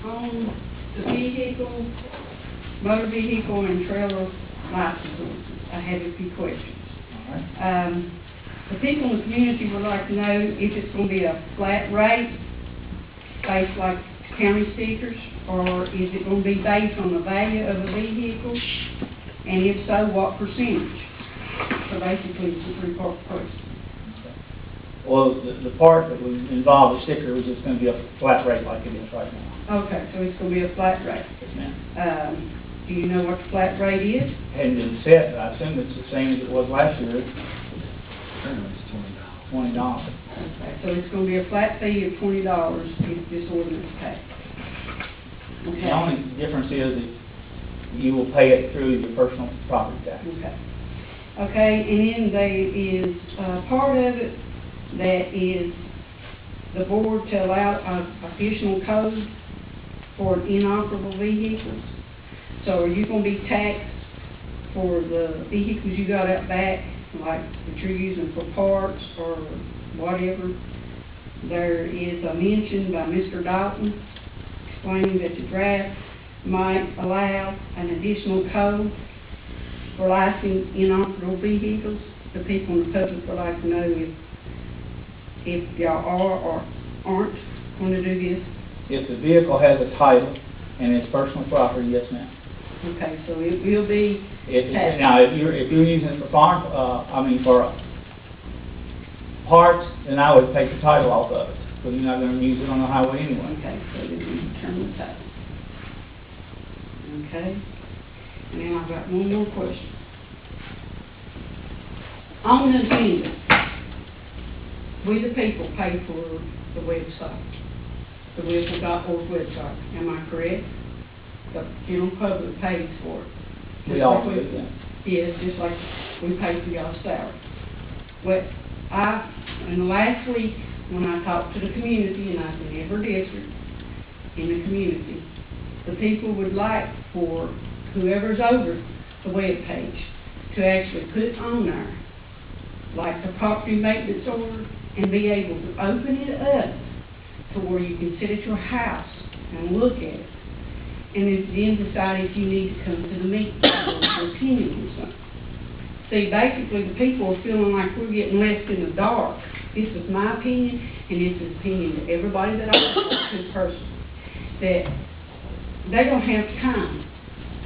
on the vehicle, motor vehicle and trailer licenses, I have a few questions. All right. The people in the community would like to know if it's going to be a flat rate, based like county stickers, or is it going to be based on the value of the vehicle, and if so, what percentage? So basically, it's a three-part question. Well, the part that would involve the sticker was just going to be a flat rate like it is right now. Okay, so it's going to be a flat rate. Yes, ma'am. Do you know what the flat rate is? Hadn't been set, but I assume it's the same as it was last year. Currently it's $20. $20. Okay, so it's going to be a flat fee of $20 if this ordinance passed. Okay. The only difference is that you will pay it through your personal property tax. Okay. Okay, and then there is part of it that is the board to allow additional code for inoperable vehicles. So are you going to be taxed for the vehicles you got out back, like that you're using for parts or whatever? There is a mention by Mr. Dalton explaining that the draft might allow an additional code for licensing inoperable vehicles. The people in the public would like to know if y'all are or aren't going to do this. If the vehicle has a title and it's personal property, yes, ma'am. Okay, so it will be taxed. Now, if you're using it for farm, for parts, then I would take the title off of it, because you're not going to use it on the highway anyway. Okay, so then we turn the title. Okay, and then I've got one more question. On the agenda, we the people pay for the website, the vehicle.org website, am I correct? The general public pays for it. We all do, yeah. Yes, just like we pay for y'all's salary. Well, in the last week, when I talked to the community, and I was in every district in the community, the people would like for whoever's over the web page to actually put on there, like the property maintenance order, and be able to open it up to where you can sit at your house and look at it. And then decide if you need to come to the meeting or your opinion on something. See, basically, the people are feeling like we're getting left in the dark. This is my opinion, and this is the opinion of everybody that I talk to personally, that they don't have time.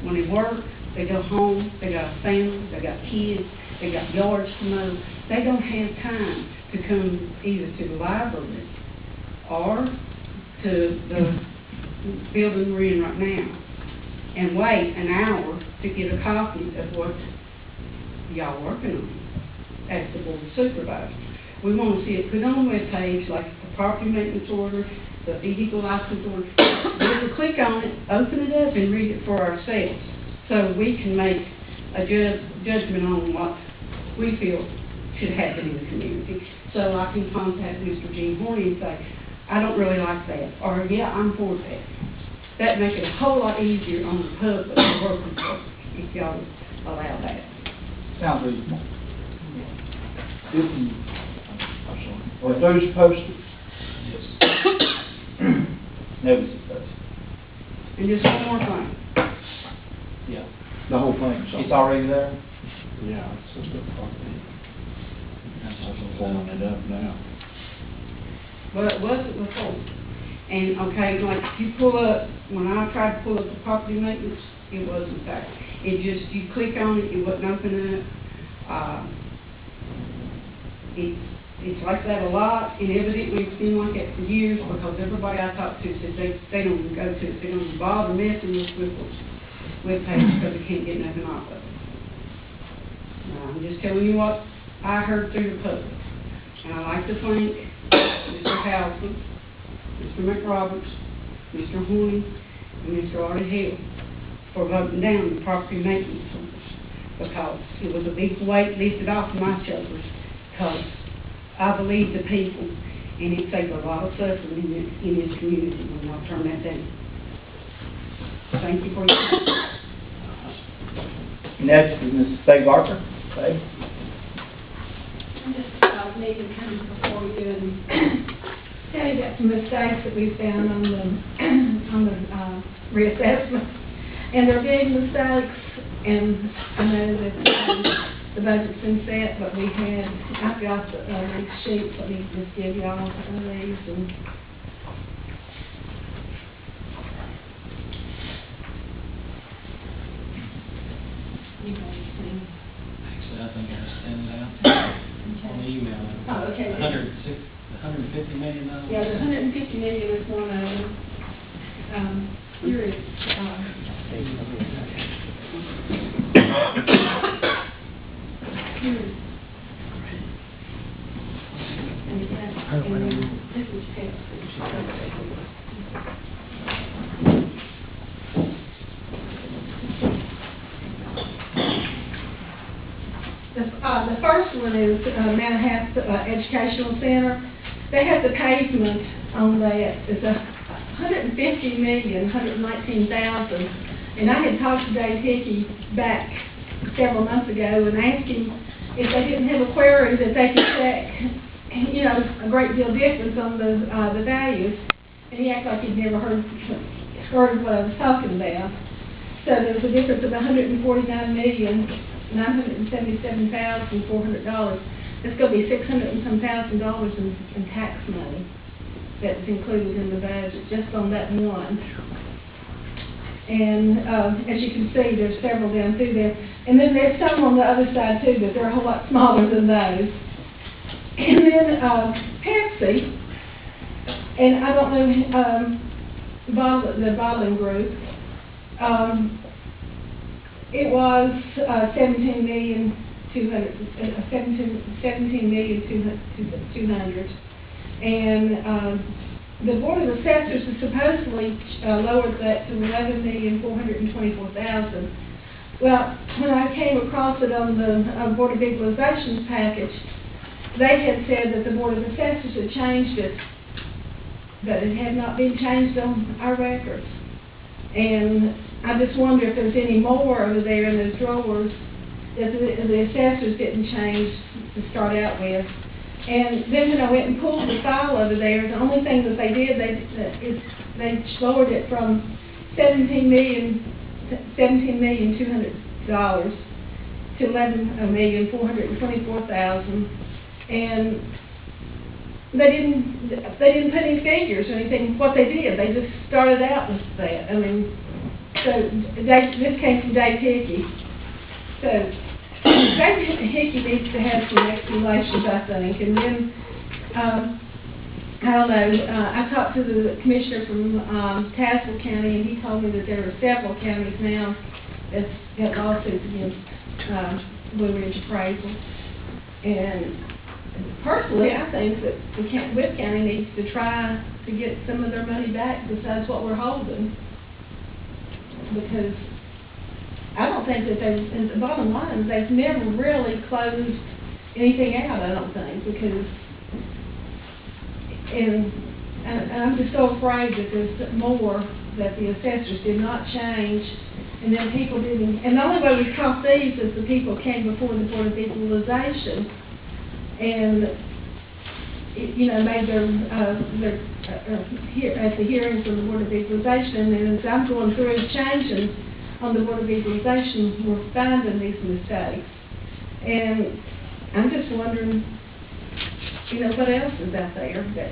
When they work, they go home, they got a family, they got kids, they got yards to mow. They don't have time to come either to the library or to the building we're in right now and wait an hour to get a copy of what y'all working on as the board of supervisors. We want to see it put on the web page, like the property maintenance order, the vehicle license order. We can click on it, open it up, and read it for ourselves, so we can make a judgment on what we feel should happen in the community. So I can contact Mr. Gene Horny and say, I don't really like that, or yeah, I'm for that. That makes it a whole lot easier on the public and working folks if y'all allow that. Sounds reasonable. Are those posted? Yes. Notice is posted. And just one more thing. Yeah. The whole thing? It's already there? Yeah, it's just a property. I'm pulling it up now. Well, it wasn't before. And, okay, like, if you pull up, when I tried to pull up the property maintenance, it wasn't there. It just, you click on it, it wasn't opening up. It's like that a lot, and evidently it's been like that for years, because everybody I talked to said they don't even go to it. They don't even bother messing with the web page because they can't get nothing off of it. I'm just telling you what I heard through the public. And I like to thank Mr. Howson, Mr. McRoberts, Mr. Horny, and Mr. Artie Hill for voting down the property maintenance orders, because it was a big weight lifted off my shoulders, because I believe the people, and it saved a lot of suffering in this community when I turn that down. Thank you for your time. Next is Mrs. Faye Barker. Faye? I just need to come before you and tell you about some mistakes that we found on on the reassessment. And they're big mistakes, and I know that the budget's been set, but I've got these sheets, let me just give y'all these. And Actually, I think I sent it out on the email. Oh, okay. $150 million. Yeah, the $150 million is one of them. Here is, here is. And then this is Pepsi. The first one is Manhattan Educational Center. They have the pavement on that. It's $119,000. And I had talked to Dave Hickey back several months ago and asked him if they didn't have a query that they could check, you know, a great deal difference on the values. And he acted like he'd never heard of what I was talking about. So there was a difference of $149,977,400. It's going to be $600 and some thousand in tax money that's included in the budget just on that one. And as you can see, there's several down through there. And then there's some on the other side too, but they're a whole lot smaller than those. And then Pepsi, and I don't know the bottling group. It was $17,200,000, and the Board of Assessors has supposedly lowered that to $11,424,000. Well, when I came across it on the Board of Equalization's package, they had said that the Board of Assessors had changed it, but it had not been changed on our records. And I just wonder if there's any more over there in those drawers that the assessors didn't change to start out with. And then when I went and pulled the file over there, the only thing that they did, they lowered it from $17,200,000 to $11,424,000, and they didn't put any figures or anything. What they did, they just started out with that. I mean, so this came from Dave Hickey. So Dave Hickey needs to have some explanations, I think. And then I don't know. I talked to the commissioner from Tazewell County, and he told me that there are several counties now that's got lawsuits against Blue Ridge Appraisal. And personally, I think that Witt County needs to try to get some of their money back besides what we're holding. Because I don't think that and the bottom line is they've never really closed anything out, I don't think, because, and I'm just so afraid that there's more that the assessors did not change, and then people didn't, and the only way we caught these is the people came before the Board of Equalization, and, you know, made their at the hearings of the Board of Equalization, and as I'm going through changing on the Board of Equalization, we're finding these mistakes. And I'm just wondering, you know, what else is out there that,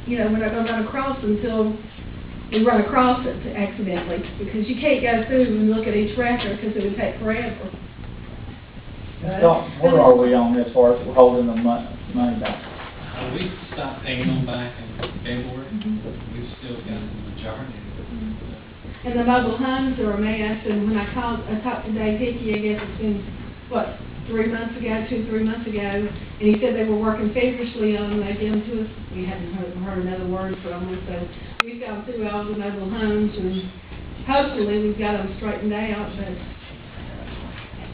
you know, we're not going to run across until we run across it accidentally, because you can't go through and look at each record because it would take forever. Where are we on as far as we're holding the money back? We stopped paying them back in February. We've still got the majority of it. And the mobile homes are a mess, and when I talked to Dave Hickey, I guess it's been, what, 3 months ago, 2-3 months ago, and he said they were working feverishly on them. They gave them to us. We haven't heard another word from them, so we've gone through all the mobile homes, and hopefully we've got them straightened out, but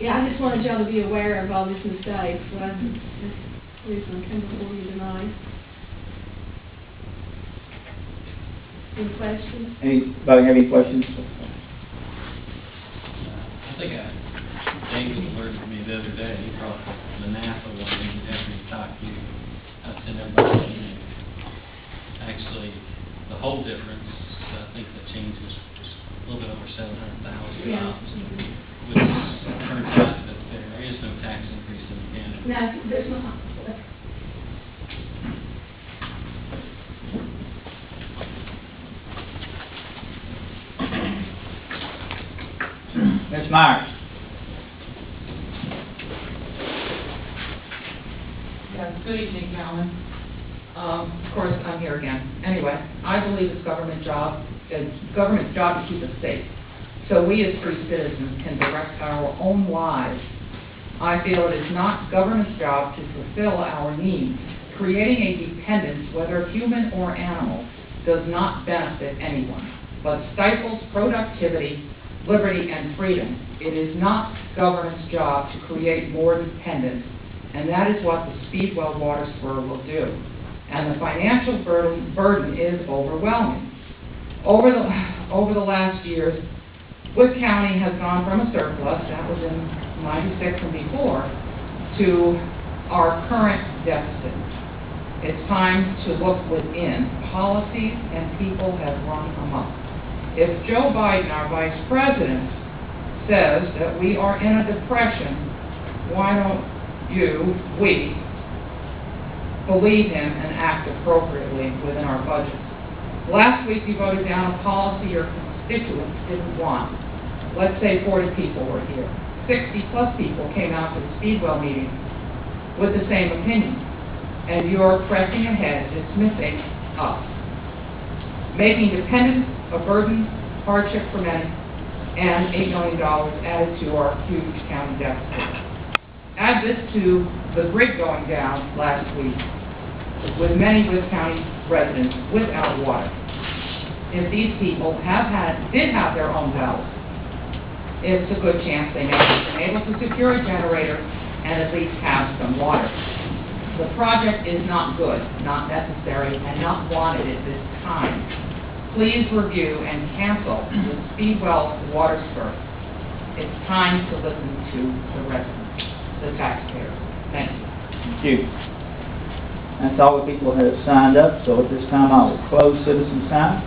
yeah, I just wanted y'all to be aware of all these mistakes, so that's the reason I came before you tonight. Any questions? Anybody have any questions? I think David alerted me the other day. He brought the NAFA one in after he talked to you. I sent everybody an email. Actually, the whole difference, I think the change was a little bit over $700,000. Yeah. Which turns out that there is no tax increase in Canada. No, there's not. Ms. Myers? Yes, good evening, gentlemen. Of course, I'm here again. Anyway, I believe it's government's job to keep us safe. So we as free citizens can direct our own lives. I feel it is not government's job to fulfill our needs. Creating a dependence, whether human or animal, does not benefit anyone, but stifles productivity, liberty, and freedom. It is not government's job to create more dependence, and that is what the Speedwell water spur will do. And the financial burden is overwhelming. Over the last years, Wood County has gone from a surplus, that was in '96 and before, to our current deficit. It's time to look within. Policies and people have run amok. If Joe Biden, our vice president, says that we are in a depression, why don't we believe him and act appropriately within our budget? Last week you voted down a policy your constituents didn't want. Let's say 40 people were here. 60 plus people came out to the Speedwell meeting with the same opinion. And you're pressing ahead, dismissing us, making dependence a burden, hardship for many, and $8 million added to our huge county deficit. Add this to the grid going down last week, with many Wood County residents without water. If these people did have their own wells, it's a good chance they may have been able to secure a generator and at least have some water. The project is not good, not necessary, and not wanted at this time. Please review and cancel the Speedwell water spur. It's time to listen to the residents, the taxpayers. Thank you. Thank you. That's all the people who have signed up, so at this time I will close citizens' time.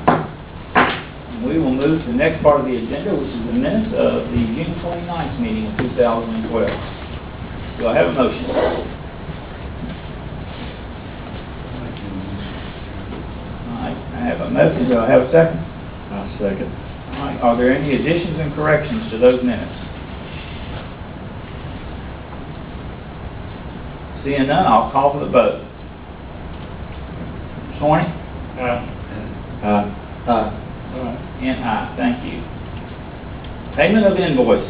And we will move to the next part of the agenda, which is the minutes of the June 29th meeting of 2012. Do I have a motion? I have a motion. Do I have a second? I'll second. All right. Are there any additions and corrections to those minutes? Seeing none, I'll call for the vote. Sworn? And aye. Thank you. Payment of invoices.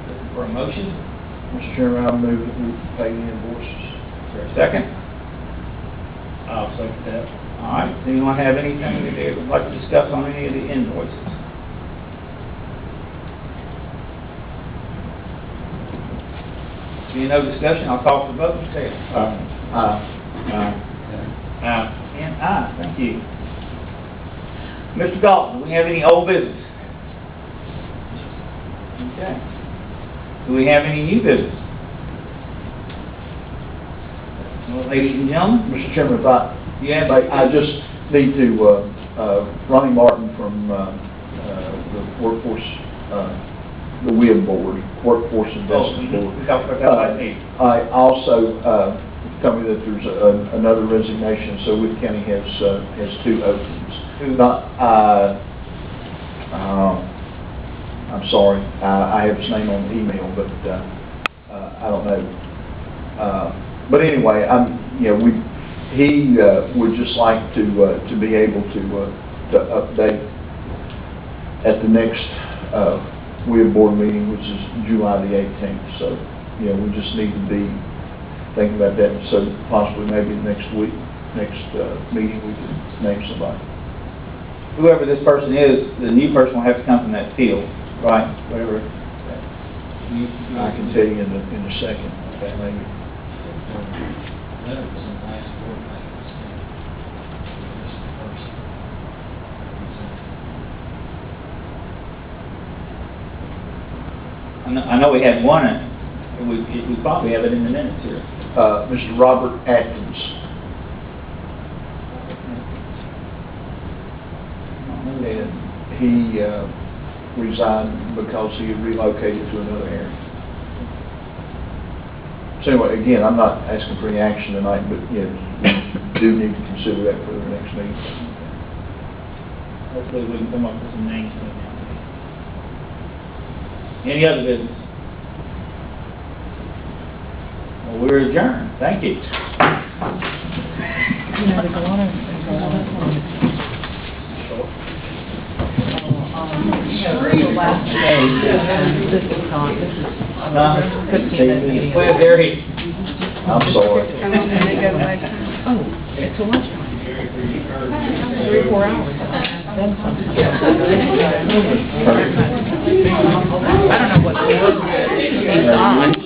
Looking for a motion? Mr. Chairman, I move that we pay the invoices. Is there a second? I'll second that. All right. Does anyone have anything that they would like to discuss on any of the invoices? Being no discussion, I'll call for the vote. Say it. And aye. Thank you. Mr. Galton, do we have any old business? Okay. Do we have any new business? Well, ladies and gentlemen, Mr. Chairman, if I just need to, Ronnie Martin from the workforce, the WIB board, Workforce Investment Board. we talked about that last meeting. I also told me that there's another resignation, so Wood County has two openings. I'm sorry, I have his name on the email, but I don't know. But anyway, he would just like to be able to update at the next WIB board meeting, which is July the 18th. So, we just need to be thinking about that. So possibly maybe next meeting we can name somebody. Whoever this person is, the new person will have to come from that field, right? Whatever. I can tell you in a second. Okay, maybe. Letter was in the last board meeting. I know we had one We probably have it in the minutes here. Mr. Robert Atkins. He resigned because he had relocated to another area. So anyway, again, I'm not asking for any action tonight, but, you do need to consider that for the next meeting. Hopefully we can come up with some names for them. Any other business? Well, we're adjourned. Thank you. Last day, this is not, this is 15 minute meeting. Well, Gary. I'm sorry. Oh, it's a lunchtime. 3 or 4 hours. Then some. I don't know what the word is on.